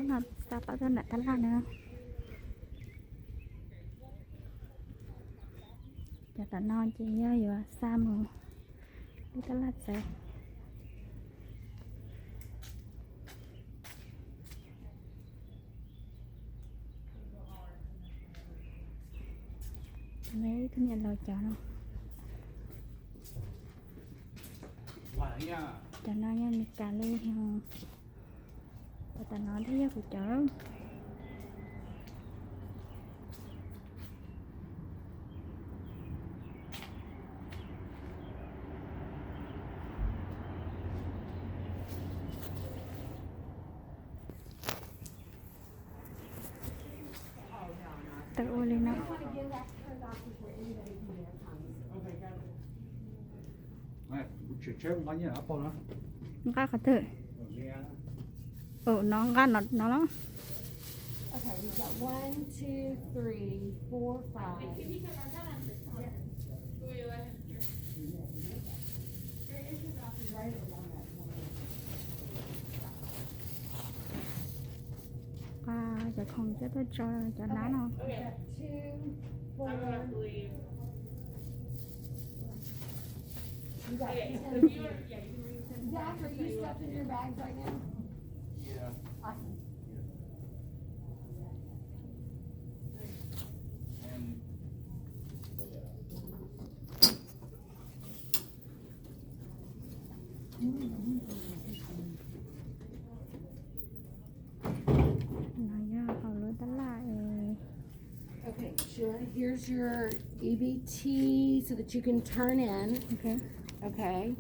là sao bao giờ lại tala nữa cho ta non chị nhớ vừa xa mù đi tala sẽ lấy thứ nhận lời cho nó cho nó nha mình cà lê không và ta nói thế của chở tự ô lên nó nó có thể nó gan nó lắm Okay, we've got 1, 2, 3, 4, 5. và giờ không cho tôi cho nó nó Okay, 2, 4. You got 10. Zach, are you stuffing your bags right now? Yeah. Awesome. And nó ra họ lối tắt lại Okay, Sheila, here's your EBT so that you can turn in. ok Okay.